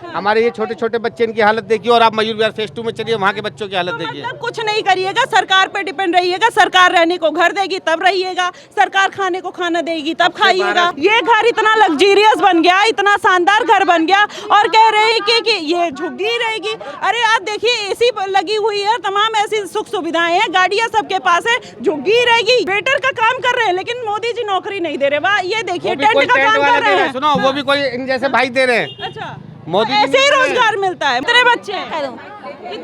हमारे ये छोटे छोटे बच्चे, इनकी हालत देखिए, और आप मयूर विहार फेज 2 में चलिए, वहाँ के बच्चों की हालत देखिए। मतलब कुछ नहीं करिएगा, सरकार पे डिपेंड रहिएगा, सरकार रहने को घर देगी तब रहिएगा, सरकार खाने को खाना देगी तब खाइएगा। ये घर इतना लग्जरियस बन गया, इतना शानदार घर बन गया, और कह रहे हैं कि ये झुग्गी रहेगी। अरे आप देखिए, एसी लगी हुई है, तमाम ऐसी सुख सुविधाएं हैं, गाड़ियां सबके पास है, झुग्गी रहेगी। वेटर का काम कर रहे हैं, लेकिन मोदी जी नौकरी नहीं दे रहे। वाह, ये देखिए टेंट का काम कर रहे हैं। सुनो, वो भी कोई इन जैसे भाई दे रहे हैं। अच्छा, मोदी ऐसे ही रोजगार मिलता है। कितने बच्चे हैं?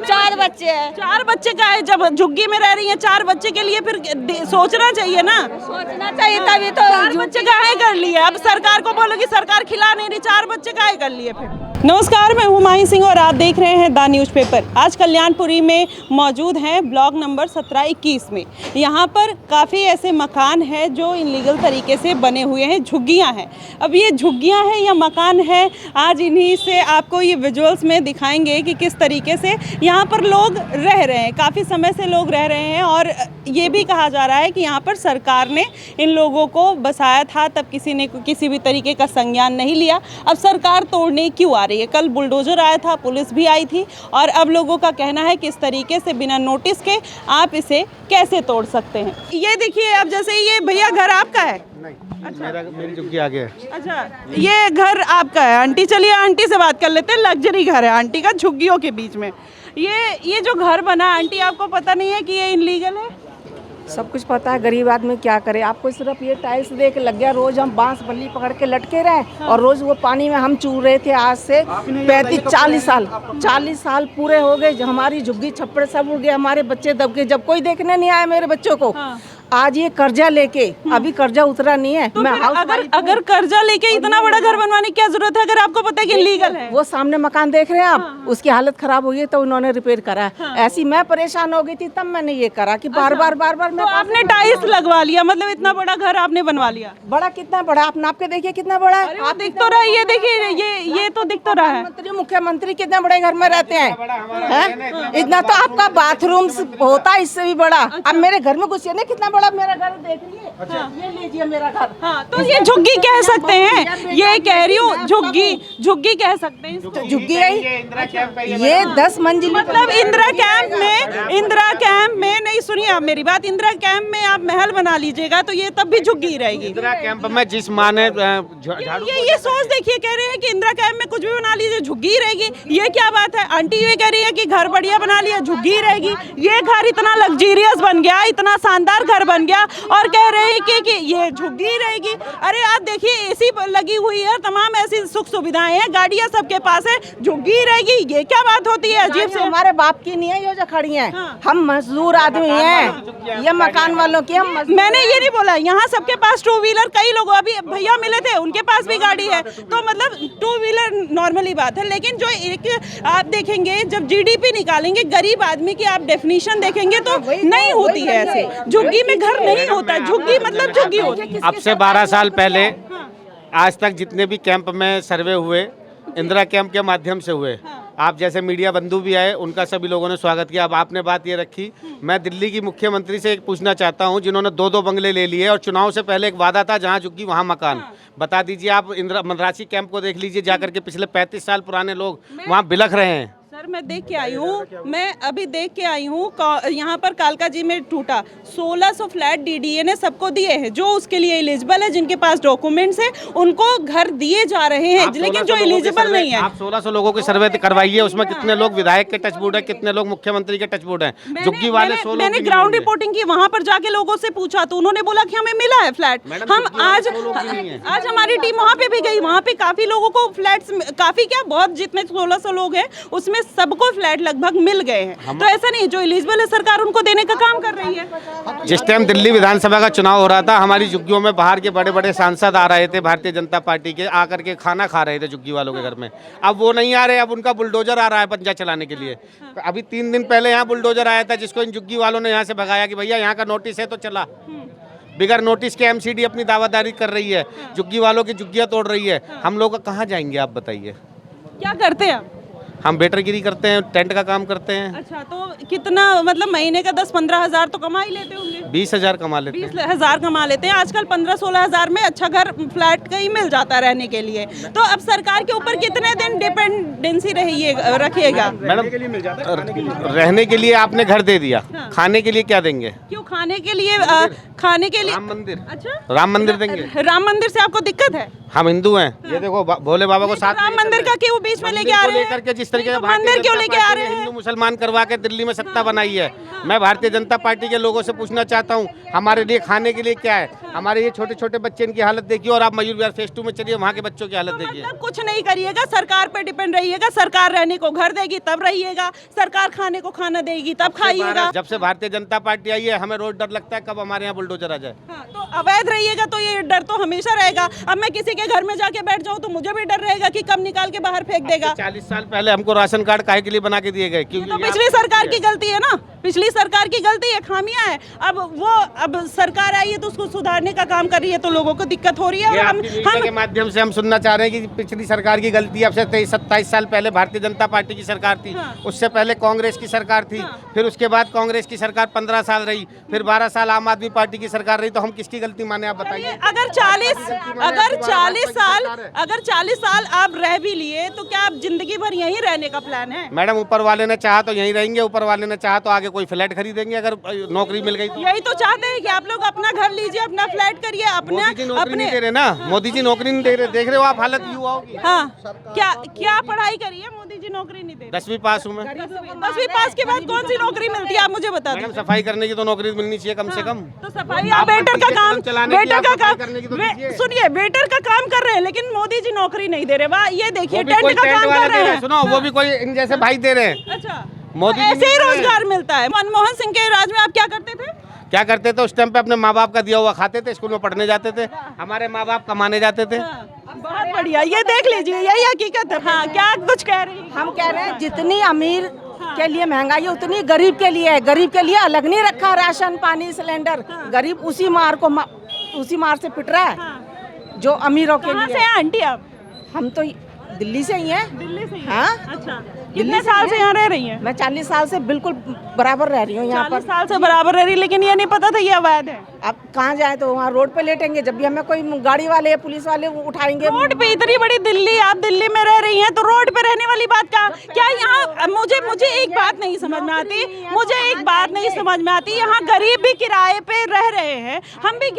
4 बच्चे हैं। 4 बच्चे का है। जब झुग्गी में रह रही हैं 4 बच्चे के लिए, फिर सोचना चाहिए ना, सोचना चाहिए तभी तो। 4 बच्चे काहे कर लिए? अब सरकार को बोलो कि सरकार खिला नहीं रही, 4 बच्चे काहे कर लिए फिर? नमस्कार, मैं हुमायूं सिंह और आप देख रहे हैं द न्यूज़पेपर। आज कल्याणपुरी में मौजूद हैं, ब्लॉक नंबर 17-21 में। यहाँ पर काफ़ी ऐसे मकान हैं जो इनलीगल तरीके से बने हुए हैं, झुग्गियाँ हैं। अब ये झुग्गियाँ हैं या मकान है, आज इन्हीं से आपको ये विजुअल्स में दिखाएंगे कि किस तरीके से यहाँ पर लोग रह रहे हैं। काफ़ी समय से लोग रह रहे हैं, और ये भी कहा जा रहा है कि यहाँ पर सरकार ने इन लोगों को बसाया था, तब किसी ने किसी भी तरीके का संज्ञान नहीं लिया। अब सरकार तोड़ने क्यों आ रही है? कल बुलडोजर आया था, पुलिस भी आई थी, और अब लोगों का कहना है कि इस तरीके से बिना नोटिस के आप इसे कैसे तोड़ सकते हैं। ये देखिए, अब जैसे ये भैया घर आपका है? नहीं, अच्छा, मेरी झुग्गी आगे है। अच्छा, ये घर आपका है। आंटी, चलिए आंटी से बात कर लेते हैं। लग्जरी घर है आंटी का, झुग्गियों के बीच में। ये जो घर बना, आंटी आपको पता नहीं है कि ये इनलीगल है? सब कुछ पता है, गरीब आदमी क्या करे। आपको सिर्फ ये टाइल्स देख लग गया, रोज हम बांस बल्ली पकड़ के लटके रहे। हाँ। और रोज वो पानी में हम चूर रहे थे। आज से 40 साल पूरे हो गए, हमारी झुग्गी छप्पड़ सब उड़ गए, हमारे बच्चे दब गए, जब कोई देखने नहीं आया मेरे बच्चों को। हाँ। आज ये कर्जा लेके, अभी कर्जा उतरा नहीं है। तो मैं अगर कर्जा लेके इतना बड़ा घर बनवाने की क्या जरूरत है, अगर आपको पता है कि इलीगल है? वो सामने मकान देख रहे हैं आप। हाँ। उसकी हालत खराब हुई है तो उन्होंने रिपेयर करा। हाँ। ऐसी मैं परेशान हो गई थी, तब मैंने ये करा कि बार बार मैं। तो आपने टाइल्स लगवा लिया, मतलब इतना बड़ा घर आपने बनवा लिया। बड़ा कितना बड़ा, आप नाप के देखिए कितना बड़ा है। आप दिख तो रहा है, ये देखिए, ये तो दिख तो रहा है। मुख्यमंत्री कितने बड़े घर में रहते हैं, इतना तो आपका बाथरूम होता है, इससे भी बड़ा। अब मेरे घर में घुसिए ना, कितना बड़ा मेरा घर देख लीजिए। अच्छा, ये लीजिए मेरा घर। हाँ, तो ये झुग्गी कह सकते हैं, ये कह रही हूँ, झुग्गी कह सकते हैं। तो झुग्गी है ये 10 मंजिल। मतलब इंदिरा कैंप में नहीं, सुनिए आप मेरी बात, इंदिरा कैंप में आप महल बना लीजिएगा तो ये तब भी झुग्गी रहेगी। इंदिरा कैंप में जिस माँ ने ये सोच देखिए, कह रहे हैं कि इंदिरा कैंप में कुछ भी बना लीजिए झुग्गी रहेगी। ये क्या बात है? आंटी ये कह रही है कि घर बढ़िया बना लिया, झुग्गी रहेगी। ये घर इतना लग्जरियस बन गया, इतना शानदार घर बन गया, और कह रहे हैं कि ये झुग्गी रहेगी। अरे आप देखिए, एसी लगी हुई है, तमाम ऐसी सुख सुविधाएं हैं, गाड़ियां सबके पास है, झुग्गी रहेगी। ये क्या बात होती है? अजीब से। हमारे बाप की नहीं है ये जो खड़ी हैं। हाँ। हम मजदूर आदमी हैं, ये मकान वालों की हम। मैंने ये नहीं बोला, यहाँ सबके पास 2 व्हीलर, कई लोग अभी भैया मिले थे, उनके पास भी गाड़ी है, तो मतलब 2 व्हीलर नॉर्मली बात है। लेकिन जो एक आप देखेंगे, जब जीडीपी निकालेंगे, गरीब आदमी की आप डेफिनेशन देखेंगे तो नहीं होती है ऐसे। झुग्गी में घर नहीं होता, झुग्गी मतलब झुग्गी होती है। अब से 12 साल पहले आज तक जितने भी कैंप में सर्वे हुए, इंदिरा कैंप के माध्यम से हुए। आप जैसे मीडिया बंधु भी आए, उनका सभी लोगों ने स्वागत किया। अब आपने बात ये रखी, मैं दिल्ली की मुख्यमंत्री से एक पूछना चाहता हूं, जिन्होंने 2-2 बंगले ले लिए, और चुनाव से पहले एक वादा था जहां झुग्गी वहां मकान। बता दीजिए, आप इंदिरा मद्रासी कैंप को देख लीजिए जाकर के, पिछले 35 साल पुराने लोग वहाँ बिलख रहे हैं। सर मैं देख के आई हूँ, मैं अभी देख के आई हूँ, यहाँ पर कालका जी में टूटा 1600 फ्लैट डीडीए ने सबको दिए हैं, जो उसके लिए एलिजिबल है, जिनके पास डॉक्यूमेंट्स है, उनको घर दिए जा रहे हैं। लेकिन जो एलिजिबल नहीं है, आप 1600 लोगों के सर्वे करवाइए, उसमें कितने लोग विधायक के टचवुड है, कितने लोग मुख्यमंत्री के टचवुड हैं। झुग्गी वाले 100 लोग। मैंने ग्राउंड रिपोर्टिंग की, वहाँ पर जाके लोगों से पूछा तो उन्होंने बोला कि हमें मिला है फ्लैट। हम आज हमारी टीम वहाँ पे भी गई, वहाँ पे काफी लोगों को फ्लैट्स, काफी क्या, बहुत, जितने 1600 लोग हैं उसमें सबको फ्लैट लगभग मिल गए हैं। तो ऐसा नहीं, जो एलिजिबल है सरकार उनको देने का काम कर रही है। जिस टाइम दिल्ली विधानसभा का चुनाव हो रहा था, हमारी झुग्गियों में बाहर के बड़े बड़े सांसद आ रहे थे, भारतीय जनता पार्टी के, आकर के खाना खा रहे थे झुग्गी वालों के घर में। अब वो नहीं आ रहे, अब उनका बुलडोजर आ रहा है पंजा चलाने के लिए। अभी 3 दिन पहले यहाँ बुलडोजर आया था, जिसको इन झुग्गी वालों ने यहाँ से भगाया कि भैया यहाँ का नोटिस है तो चला। बिगर नोटिस के एमसीडी अपनी दावादारी कर रही है, झुग्गी वालों की झुग्गियाँ तोड़ रही है। हम लोग कहाँ जाएंगे आप बताइए? क्या करते हैं हम वेटरगिरी करते हैं, टेंट का काम करते हैं। अच्छा, तो कितना मतलब महीने का 10-15 हज़ार तो कमा ही लेते होंगे? 20,000 कमा लेते हैं। 20,000 कमा लेते हैं। आजकल 15-16 हज़ार में अच्छा घर फ्लैट का ही मिल जाता है रहने के लिए। तो अब सरकार के ऊपर कितने दिन डिपेंडेंसी रखिएगा? मैडम रहने के लिए आपने घर दे दिया, हाँ। खाने के लिए क्या देंगे? क्यों खाने के लिए खाने के लिए राम मंदिर। अच्छा, राम मंदिर देंगे। राम मंदिर से आपको दिक्कत है? हम हिंदू हैं, ये देखो भोले बाबा को साथ राम मंदिर का क्यों बीच में लेके आ रहे हैं? लेकर के जिस तरीके से नहीं, तो मंदिर क्यों लेके आ रहे हैं? हिंदू मुसलमान करवा के दिल्ली में सत्ता बनाई है। मैं भारतीय जनता पार्टी के लोगों से पूछना चाहता हूँ, हमारे लिए खाने के लिए क्या है? हमारे ये छोटे छोटे बच्चे, इनकी हालत देखिए, और आप मयूर विहार फेज 2 में चलिए, वहाँ के बच्चों की हालत देखिए। मतलब कुछ नहीं करिएगा, सरकार पे डिपेंड रहिएगा। सरकार रहने को घर देगी तब रहिएगा, सरकार खाने को खाना देगी तब खाइएगा। जब से भारतीय जनता पार्टी आई है, हमें रोज डर लगता है कब हमारे यहाँ बुलडोजर आ जाए। हाँ, तो अवैध रहिएगा तो ये डर तो हमेशा रहेगा। अब मैं किसी के घर में जाके बैठ जाऊँ तो मुझे भी डर रहेगा कि कब निकाल के बाहर फेंक देगा। 40 साल पहले हमको राशन कार्ड काहे के लिए बना के दिए गए? क्योंकि तो पिछली सरकार की गलती है ना, पिछली सरकार की गलती है, खामियां है। अब सरकार आई है तो उसको सुधारने का काम कर रही है, तो लोगों को दिक्कत हो रही है। ये और आपकी मीडिया के माध्यम से हम सुनना चाह रहे हैं कि पिछली सरकार की गलती है। अब से 23-27 साल पहले भारतीय जनता पार्टी की सरकार थी, हाँ। उससे पहले कांग्रेस की सरकार थी, फिर उसके बाद कांग्रेस की सरकार 15 साल रही, फिर 12 साल आम आदमी पार्टी की सरकार रही। तो हम किसकी गलती माने, आप बताइए। अगर 40 साल आप रह भी लिए तो क्या आप जिंदगी भर यहीं रहने का प्लान है? मैडम ऊपर वाले ने चाहा तो यहीं रहेंगे, ऊपर वाले ने चाहा तो आगे कोई फ्लैट खरीदेंगे अगर नौकरी मिल गई तो। यही तो चाहते हैं कि आप लोग अपना घर लीजिए, अपना फ्लैट करिए, मोदी जी नौकरी नहीं दे अपने। रहे ना, मोदी जी नौकरी नहीं दे रहे। देख रहे हो आप हालत युवाओं की। हाँ, क्या पढ़ाई करी है? मोदी जी नौकरी नहीं दे रहे। 10वीं पास हूँ मैं। 10वीं पास के बाद कौन सी नौकरी मिलती है, आप मुझे बता मैडम दीजिए। सफाई करने की तो नौकरी मिलनी चाहिए कम से कम। तो सफाई आप वेटर का काम, वेटर का काम सुनिए, वेटर का काम कर रहे हैं लेकिन मोदी जी नौकरी नहीं दे रहे। वाह, ये देखिए टेंट का काम कर रहे हैं। सुनो, वो भी कोई इन जैसे भाई दे रहे हैं। अच्छा, मोदी जी ऐसे ही नहीं दे रहे। रोजगार मिलता है। मनमोहन सिंह के राज में आप क्या करते थे? क्या करते थे उस टाइम पे? अपने माँ बाप का दिया हुआ खाते थे, स्कूल में पढ़ने जाते थे, हमारे माँ बाप कमाने जाते थे। बहुत बढ़िया, ये देख लीजिए, यही हकीकत है। हाँ, क्या कुछ कह रही हैं? हम कह रहे हैं जितनी अमीर के लिए महंगाई है उतनी गरीब के लिए है। गरीब के लिए अलग नहीं रखा राशन पानी सिलेंडर। गरीब उसी मार से पिट रहा है जो अमीरों के कहाँ लिए। से हैं आंटी आप? हम तो दिल्ली से ही हैं। दिल्ली से ही? हाँ। अच्छा, कितने साल से यहाँ रह रही हैं? मैं 40 साल से बिल्कुल बराबर रह रही हूँ यहाँ 40 पर। साल से बराबर रह रही, लेकिन ये नहीं पता था ये अवैध है। अब कहाँ जाए तो वहाँ रोड पे लेटेंगे, जब भी हमें कोई गाड़ी वाले या पुलिस वाले उठाएंगे। रोड पे इतनी बड़ी दिल्ली, आप दिल्ली में रह रही हैं तो रोड पे रहने वाली बात क्या यहाँ? मुझे एक बात नहीं समझ में आती, यहाँ गरीब भी किराए पे रह रहे हैं, हम भी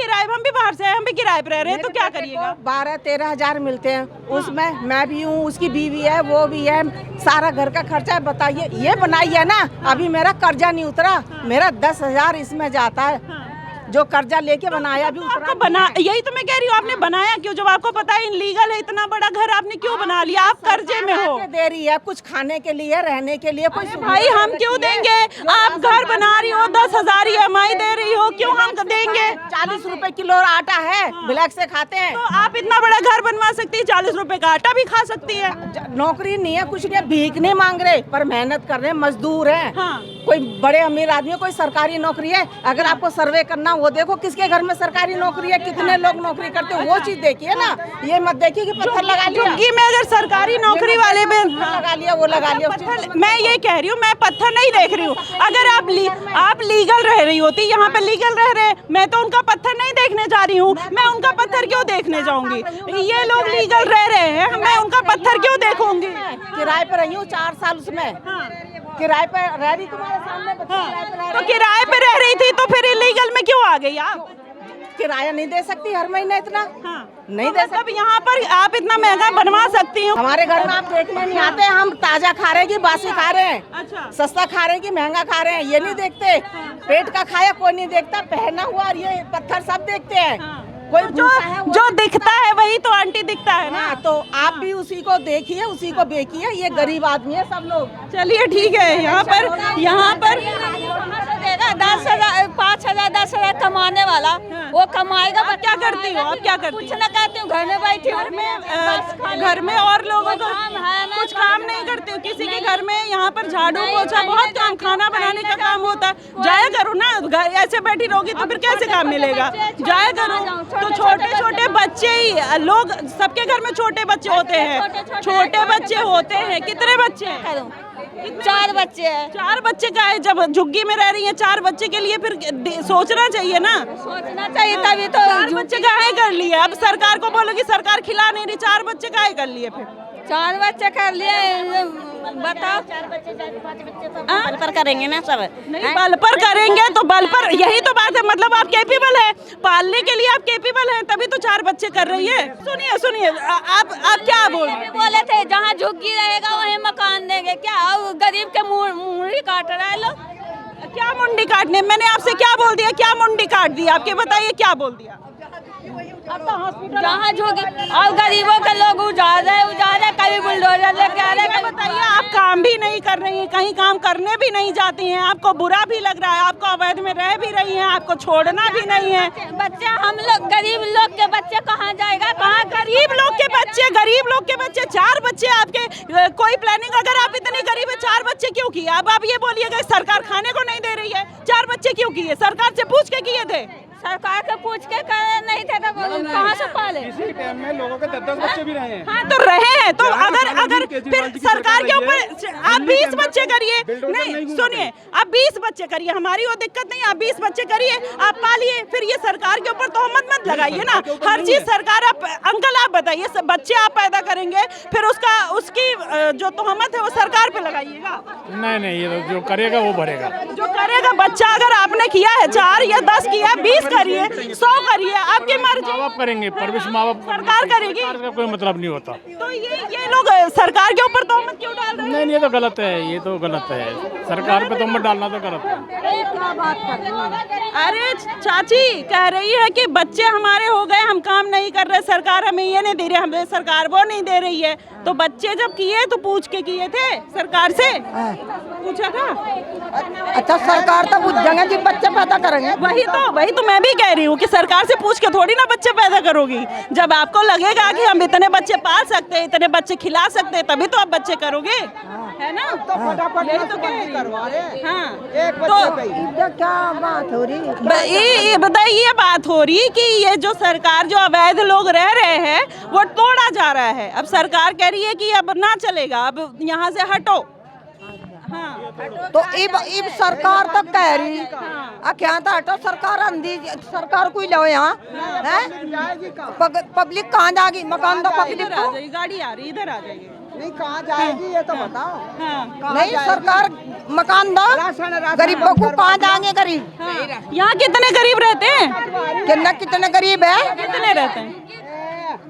बाहर से आए, हम भी किराए पे रह रहे हैं, तो क्या करिएगा? 12-13 हजार मिलते हैं, उसमें मैं भी हूँ, उसकी बीवी है, वो भी है, सारा घर का खर्चा। बताइए, ये बनाई है ना, अभी मेरा कर्जा नहीं उतरा, मेरा 10,000 इसमें जाता है। जो कर्जा लेके बनाया भी उतरा आपको बना, यही तो मैं कह रही हूँ, आपने बनाया क्यों? जब आपको पता है इनलीगल है, इतना बड़ा घर आपने क्यों बना लिया? आप कर्जे में हो। दे रही है कुछ खाने के लिए, रहने के लिए कोई भाई हम क्यों देंगे? आप घर बना रही हो, 10,000 EMI दे रही हो, क्यों हम देंगे? 40 रुपए किलो आटा है, ब्लैक से खाते हैं। तो आप इतना बड़ा घर बनवा सकती है, 40 रुपए का आटा भी खा सकती है। नौकरी नहीं है, कुछ नहीं है, भीख नहीं मांग रहे, पर मेहनत कर रहे हैं, मजदूर हैं। हाँ। कोई बड़े अमीर आदमी है, कोई सरकारी नौकरी है। अगर आपको सर्वे करना, वो देखो किसके घर में सरकारी नौकरी है, कितने लोग नौकरी करते हैं, वो चीज देखिए ना। ये मत देखिए कि पत्थर लगा लिया, झुग्गी में अगर सरकारी नौकरी वाले पे लगा लिया, वो लगा लिया। मैं ये कह रही हूँ, मैं पत्थर नहीं देख रही हूँ। अगर आप लीगल रह रही होती, यहाँ पे लीगल रह रहे, मैं तो उनका पत्थर नहीं देखने जा रही हूँ। मैं उनका पत्थर क्यों देखने जाऊंगी? ये लोग लीगल रह रहे हैं, मैं उनका पत्थर क्यों देखूंगी? किराए पर रही हूँ 4 साल, उसमें किराए पे रह रही, तुम्हारे सामने बच्चे किराए पे रह तो रहे। किराए पे रह रही थी तो फिर इलीगल में क्यों आ गई आप? किराया नहीं दे सकती हर महीने इतना, नहीं तो दे मतलब यहाँ पर आप इतना महंगा बनवा सकती हो? हमारे घर में आप देखने नहीं आते, हम ताजा खा रहे हैं कि बासी खा रहे हैं, अच्छा। सस्ता खा रहे हैं कि महंगा खा रहे हैं, ये नहीं देखते। पेट का खाया कोई नहीं देखता, पहना हुआ और ये पत्थर सब देखते हैं। कोई जो दिखता है वही तो आंटी दिखता है ना। तो आप भी उसी को देखिए, उसी को बेचिए। ये गरीब आदमी है सब लोग। चलिए ठीक है, यहाँ पर 10,000 5,000 10,000 कमाने वाला वो कमाएगा। आप क्या करती हो? आप क्या करती हो? कुछ ना करती हूँ, घर में बैठी हूँ। घर में और लोगों को काम है ना, कुछ काम नहीं करती किसी के घर में यहाँ पर झाड़ू पोछा बहुत काम, खाना बनाने का काम होता है। जाया करो ना, घर ऐसे बैठी रहोगी तो फिर कैसे काम मिलेगा? जाया करो। तो छोटे छोटे बच्चे ही लोग, सबके घर में छोटे बच्चे होते हैं, छोटे बच्चे होते हैं। कितने बच्चे हैं? 4 बच्चे हैं। 4 बच्चे का है। जब झुग्गी में रह रही है 4 बच्चे के लिए फिर सोचना चाहिए ना, सोचना चाहिए तभी तो। 4 बच्चे काहे कर लिए? अब सरकार को बोलोगी सरकार खिला नहीं रही, 4 बच्चे काहे कर लिए फिर? 4 बच्चे कर लिए, बताओ। 4 बच्चे 5 बच्चे सब बल पर करेंगे ना सब। नहीं, बल पर करेंगे तो बल पर, यही तो बात है। मतलब आप कैपेबल है, पालने के लिए आप कैपेबल हैं, तभी तो 4 बच्चे कर रही है। सुनिए सुनिए, आप क्या बोल रहे हैं? बोले थे जहाँ झुग्गी रहेगा वहीं मकान देंगे। क्या अब गरीब के मुंडी काट रहे हैं लोग? क्या मुंडी काटने? मैंने आपसे क्या बोल दिया? क्या मुंडी काट दी? आपके बताइए क्या बोल दिया? जहाँ झुग्गी, अब गरीबों के लोग उजाड़ रहे, कभी बुलडोजर लेके आ रहे। बताइए, आप काम भी नहीं कर रही हैं, कहीं काम करने भी नहीं जाती हैं, आपको बुरा भी लग रहा है, आपको अवैध में रह भी रही हैं, आपको छोड़ना भी नहीं है। बच्चे हम लोग गरीब लोग के बच्चे कहाँ जाएगा? कहाँ गरीब लोग के बच्चे, गरीब लोग के बच्चे 4 बच्चे आपके, कोई प्लानिंग? अगर आप इतने गरीब है 4 बच्चे क्यों किए? अब आप ये बोलिएगा सरकार खाने को नहीं दे रही है, 4 बच्चे क्यों किए? सरकार से पूछ के किए थे? सरकार के पूछ के करे नहीं थे तो कहाँ से पाले? इसी टाइम में लोगों के 10-10 बच्चे भी रहे हैं। हाँ तो रहे हैं, तो अगर फिर सरकार के ऊपर आप 20 बच्चे करिए, नहीं सुनिए, आप 20 बच्चे करिए, हमारी वो दिक्कत नहीं, आप 20 बच्चे करिए, आप पालिए, फिर ये सरकार के ऊपर तोहमत मत लगाइए ना। हर चीज सरकार, आप अंकल आप बताइए, सब बच्चे आप पैदा करेंगे फिर उसकी जो तोहमत है वो सरकार पे लगाइएगा? नहीं, ये तो जो करेगा वो भरेगा। जो करेगा, बच्चा अगर आपने किया है 4 या 10 किया, 20 करिए, 100 करिए, आपकी मर्जी। माँ बाप करेंगे, परवरिश माँ बाप सरकार करेगी, सरकार का कोई मतलब नहीं होता। तो ये लोग सरकार के ऊपर तोहमत क्यों डाल रहे हैं? नहीं, ये तो गलत है, ये तो गलत है। सरकार पे तो मत डालना तो गलत है। अरे चाची कह रही है कि बच्चे हमारे हो गए, हम काम नहीं कर रहे, सरकार हमें ये नहीं दे रही, हमें सरकार वो नहीं दे रही है। तो बच्चे जब किए तो पूछ के किए थे सरकार से? पूछा था? अच्छा, सरकार तो पूछेंगे जी, बच्चे पैदा करेंगे। वही तो मैं भी कह रही हूँ कि सरकार से पूछ के थोड़ी ना बच्चे पैदा करोगी। जब आपको लगेगा कि हम इतने बच्चे पाल सकते हैं, इतने बच्चे खिला सकते हैं, तभी तो आप बच्चे करोगे, है ना? यही तो करवा रहे। हाँ, तो क्या बात हो रही? ये बताइए, ये बात हो रही कि ये जो सरकार, जो अवैध लोग रह रहे हैं वो तोड़ा जा रहा है। अब सरकार कह रही है कि अब ना चलेगा, अब यहाँ से हटो। हाँ, तो इब सरकार तो कह रही क्या था, हटो सरकार, अंधी सरकार कोई लो यहाँ है। पब्लिक कहाँ जाएगी? मकान दो पब्लिक को। गाड़ी आ रही, इधर आ जाएगी। नहीं, कहाँ जाएगी ये तो बताओ। हाँ, नहीं, सरकार मकान दो, गरीबों को कहाँ जाएंगे गरीब? हाँ। यहाँ कितने गरीब रहते हैं? कितने गरीब है? कितने रहते हैं?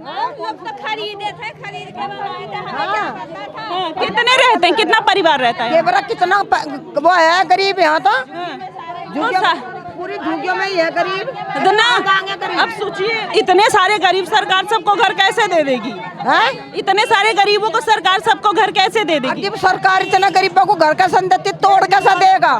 लोग तो खरीदे थे, खरीद के बनाए थे, हमें क्या करना था? हाँ, कितने रहते हैं? कितना परिवार रहता है? ये बड़ा कितना वो है गरीब यहाँ तो। पूरी झुग्गियों में ही है गरीब। अब सोचिए, इतने सारे गरीब, सरकार सबको घर कैसे दे देगी? हैं? इतने सारे गरीबों को सरकार सबको घर कैसे दे देगी? जब सरकार इतना गरीबों को घर कैसे देती, तोड़ कैसा देगा?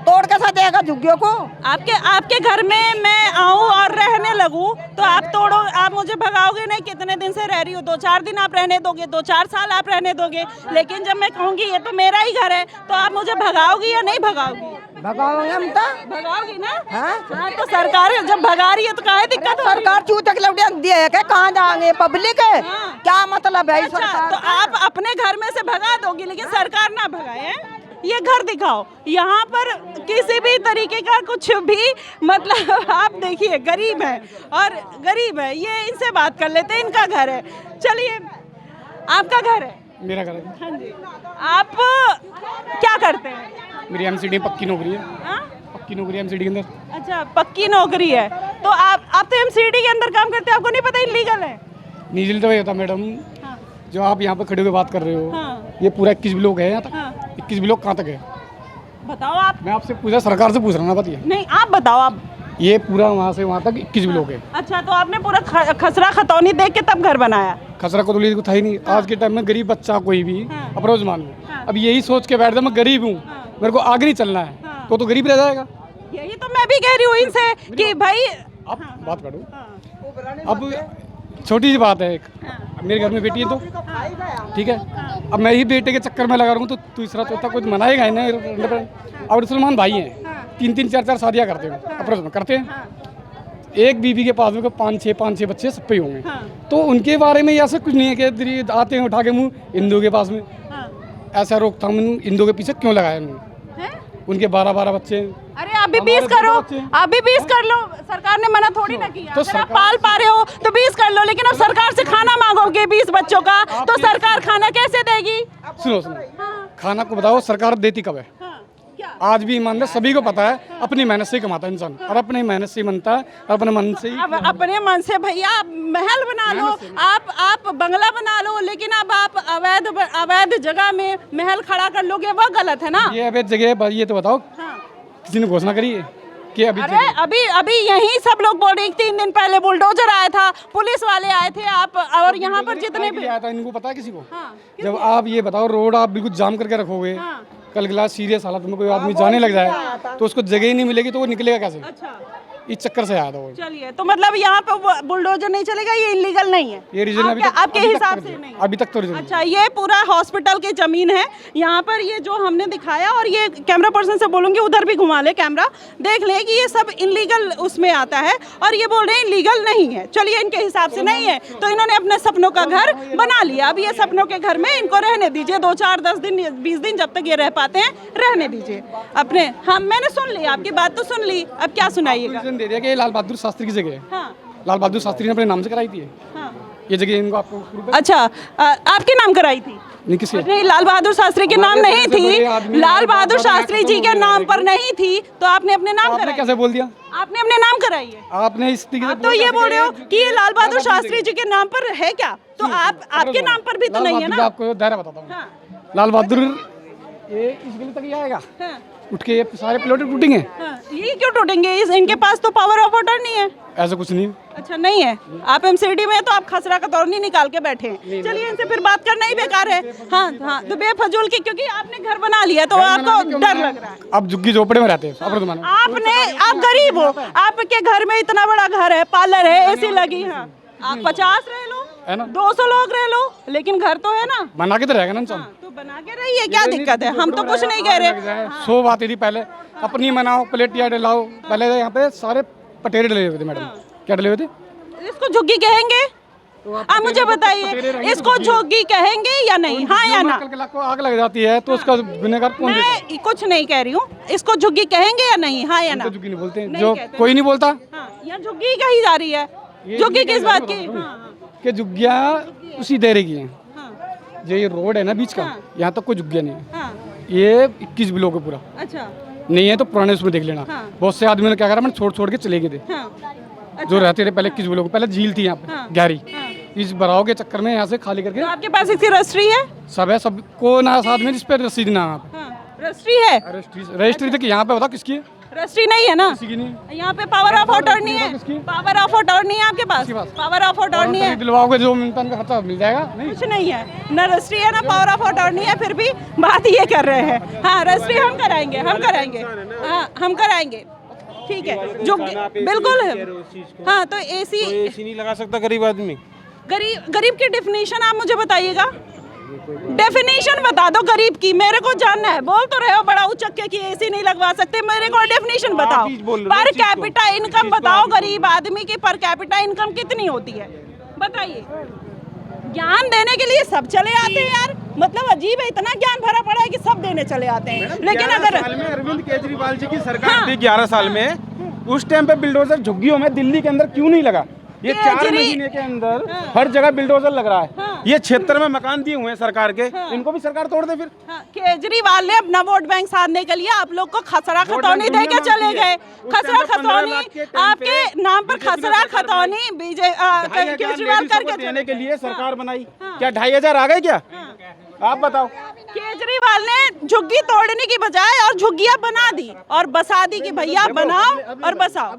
तोड़ कैसा देगा झुग्गियों को? आपके घर में मैं आऊँ और रहने लगूँ तो आप तोड़ो, आप मुझे भगाओगे नहीं। कितने दिन से रह रही हो, 2-4 दिन आप रहने दोगे, 2-4 साल आप रहने दोगे, लेकिन जब मैं कहूँगी ये तो मेरा ही घर है तो आप मुझे भगाओगी या नहीं भगाओगी? भगाओगे हम तो। भगाओगी ना? हाँ, तो सरकार जब भगा रही है तो काहे दिक्कत हो? सरकार चूतक लौटिया दिया है, कहाँ जाएंगे? पब्लिक है, क्या मतलब है? अच्छा, सरकार तो आप अपने घर में से भगा दोगी लेकिन सरकार ना भगाए? ये घर दिखाओ, यहाँ पर किसी भी तरीके का कुछ भी, मतलब आप देखिए गरीब है और गरीब है, ये इनसे बात कर लेते हैं, इनका घर है। चलिए, आपका घर है? मेरा घर है। हाँ जी। आप क्या करते हैं? मेरी एमसीडी पक्की नौकरी है। हाँ? पक्की नौकरी है एमसीडी के अंदर। अच्छा, पक्की नौकरी है, तो आप तो एमसीडी के अंदर काम करते हैं, आपको नहीं पता इलीगल है? नीजिल तो होता मैडम, जो आप यहाँ पे खड़े होकर बात कर रहे हो, हाँ। ये पूरा 21 ब्लॉक है यहाँ तक। हाँ। 21 ब्लॉक कहाँ तक है? बताओ आप। मैं आपसे पूछा, सरकार से पूछ रहा हूँ, बताइए। नहीं, आप बताओ। आप ये पूरा वहाँ से वहाँ तक 21 ब्लॉक है। अच्छा, तो आपने पूरा खसरा खतौनी देख के तब घर बनाया? खसरा को था ही नहीं। आज के टाइम में गरीब बच्चा कोई भी अपरोजमान हो, अब यही सोच के बैठ जाए मैं गरीब हूँ, मेरे को आगे नहीं चलना है, तो गरीब रह जाएगा। यही तो मैं भी कह रही हूँ इनसे कि भाई आप बात करो। अब छोटी सी बात है, एक मेरे घर में बेटी है तो ठीक है, अब मैं ही बेटे के चक्कर में लगा रहा हूँ तो तीसरा चौथा कुछ मनाएगा ही ना। और सलमान भाई हैं, 3-3 4-4 शादियाँ करते हैं, अप्रोच में करते हैं। एक बीवी के पास में 5-6 बच्चे सब पे होंगे, तो उनके बारे में ऐसा कुछ नहीं है कि आते हैं उठा के मुँह हिंदू के पास में। ऐसा रोकथाम हिंदू के पीछे क्यों लगाया उन्होंने? उनके 12-12 बच्चे। अरे अभी 20 करो, अभी 20 कर लो, सरकार ने मना थोड़ी ना किया। तो अगर आप पाल पा रहे हो तो 20 कर लो, लेकिन अब सरकार से खाना मांगोगे 20 बच्चों का तो सरकार खाना कैसे देगी? सुनो खाना को बताओ सरकार देती कब है? आज भी ईमानदार सभी को पता है, अपनी मेहनत से ही कमाता है इंसान, और अपनी मेहनत से ही बनता है, अपने मन से ही। अब अपने मन से भैया आप महल बना लो, आप बंगला बना लो, लेकिन अब आप अवैध जगह में महल खड़ा कर लोगे, वह गलत है ना। ये अवैध जगह ये तो बताओ किसी ने घोषणा करी है कि अभी यही सब लोग बोल रहे 3 दिन पहले बुलडोजर आया था, पुलिस वाले आए थे, आप और यहाँ पर जितने भी आया था इनको पता है किसी को? जब आप ये बताओ रोड आप बिल्कुल जाम करके रखोगे, कल गिला सीरियस हालत में कोई आदमी जाने लग जाए तो उसको जगह ही नहीं मिलेगी, तो वो निकलेगा कैसे? अच्छा, इस चक्कर से आया था वो। चलिए, तो मतलब यहाँ पे बुलडोजर नहीं चलेगा, ये इलीगल नहीं है? ये रीजन आपके हिसाब से नहीं? अभी तक तो रीजन। अच्छा, ये पूरा हॉस्पिटल की जमीन है यहाँ पर, ये जो हमने दिखाया, और ये कैमरा पर्सन से बोलूंगी उधर भी घुमा ले कैमरा, देख ले कि ये सब इलीगल उसमें आता है, और ये बोल रहे हैं लीगल नहीं है। चलिए, इनके हिसाब से नहीं है तो इन्होंने अपने सपनों का घर बना लिया। अब ये सपनों के घर में इनको रहने दीजिए, 2-4-10 दिन 20 दिन, जब तक ये रह पाते हैं रहने दीजिए अपने। हाँ, मैंने सुन ली आपकी बात, तो सुन ली, अब क्या सुनाइएगा? दे दिया कि लाल बहादुर शास्त्री की जगह है। हाँ। लाल बहादुर शास्त्री ने अपने नाम से कराई थी। हाँ। ये जगह इनको आपको। अच्छा, आपके नाम कराई थी? नहीं, किसी नहीं, लाल बहादुर शास्त्री के नाम नहीं थी, लाल बहादुर शास्त्री जी के नाम पर नहीं थी, तो आपने अपने नाम कराई? कैसे बोल दिया? आपने अपने नाम कराई है? आपने इस तो ये बोल रहे हो कि ये लाल बहादुर शास्त्री जी के नाम पर है क्या? तो आपके नाम पर भी तो नहीं है ना? आपको दायरा बताता हूँ। लाल बहादुर ये इस गली तक ही आएगा, उठ के ये सारे प्लॉट टूटेंगे। ये क्यों टूटेंगे? इनके पास तो पावर ऑफ अटॉर्नी नहीं है। ऐसा कुछ नहीं। अच्छा, नहीं है? आप एमसीडी में तो आप खसरा का तौर नहीं निकाल के बैठे हैं। चलिए, इनसे फिर बात करना ही बेकार है। हाँ, तो बेफजूल की, क्योंकि आपने घर बना लिया तो आपको डर लग रहा है। आप झुग्गी झोपड़े में रहते हैं, आप गरीब हो, आपके घर में इतना बड़ा घर है, पार्लर है, एसी लगी है, आप 50 रह लो, 200 लोग रह लो, लेकिन घर तो है ना, बना के तो रहेगा ना इंसान। तो बना के रहिए, क्या दिक्कत है? हम तो कुछ नहीं कह रहे। 100 बात थी पहले, अपनी मनाओ, प्लेट या डलाओ। पहले यहाँ पे सारे पटेरे डले हुए थे मैडम। क्या डले हुए थे? इसको झुग्गी कहेंगे? आप मुझे बताइए, इसको झुग्गी कहेंगे या नहीं? हाँ या ना? को आग लग जाती है तो उसका गुनहगार कौन? मैं कुछ नहीं कह रही हूँ, इसको झुग्गी कहेंगे या नहीं? हाँ या ना? झुग्गी नहीं बोलते हैं, जो कोई नहीं बोलता। यहाँ झुग्गी कही जा रही है, झुग्गी किस बात की? कि झुग्गियाँ उसी दायरे की हैं। जो ये रोड है ना बीच का, यहाँ तक कोई झुग्गियाँ नहीं है। ये 21 ब्लॉक है पूरा। अच्छा, नहीं है तो पुराने उसमें देख लेना। बहुत से आदमियों ने क्या करा, मैंने छोड़ के चले गए थे। जो रहते थे पहले 21 ब्लॉक, पहले झील थी यहाँ पे गहरी, इस बराव के चक्कर में यहाँ से खाली करके। आपके पास इसकी रजिस्ट्री है? सब है, सब को ना साथ में जिस पे रसीद ना। रजिस्ट्री है? रजिस्ट्री तक यहाँ पे बता किसकी है? रजिस्ट्री नहीं है ना? किसी की नहीं। यहाँ पे पावर ऑफ अटॉर्नी है? पावर ऑफ अटॉर्नी है आपके पास? पावर ऑफ अटॉर्नी है? दिलवाओगे जो मिलता है खर्चा मिल जाएगा। कुछ नहीं है, न रजिस्ट्री है ना पावर ऑफ अटॉर्नी है, फिर भी बात ये कर रहे हैं। हाँ, रजिस्ट्री हम कराएंगे, हाँ हम कराएंगे, ठीक है, जो बिल्कुल है। हाँ, तो एसी नहीं लगा सकता गरीब आदमी? गरीब की डेफिनेशन आप मुझे बताइएगा, डेफिनेशन बता दो गरीब की, मेरे को जानना है। बोल तो रहे हो बड़ा उचक के कि एसी नहीं लगवा सकते, मेरे को डेफिनेशन बताओ। पर कैपिटा इनकम बताओ, गरीब आदमी की पर कैपिटा इनकम कितनी होती है बताइए। ज्ञान देने के लिए सब चले आते हैं यार, मतलब अजीब है, इतना ज्ञान भरा पड़ा है कि सब देने चले आते हैं। लेकिन अगर अरविंद केजरीवाल जी की सरकार थी 11 साल में, उस टाइम पे बिल्डोजर झुग्गियों में दिल्ली के अंदर क्यों नहीं लगा? ये 4 महीने के अंदर हर जगह बिल्डोजर लग रहा है। ये क्षेत्र में मकान दिए हुए हैं सरकार के, इनको भी सरकार तोड़ दे फिर। केजरीवाल ने अपना वोट बैंक साधने के लिए आप लोग को खसरा खतौनी दे के चले गए। खसरा खतौनी आपके नाम पर, खसरा खतौनी केजरीवाल करके देने के लिए सरकार बनाई। क्या 2500 आ गए क्या? आप बताओ। केजरीवाल ने झुग्गी तोड़ने की बजाय और झुग्गियां बना दी और बसा दी कि भैया बनाओ और बसाओ।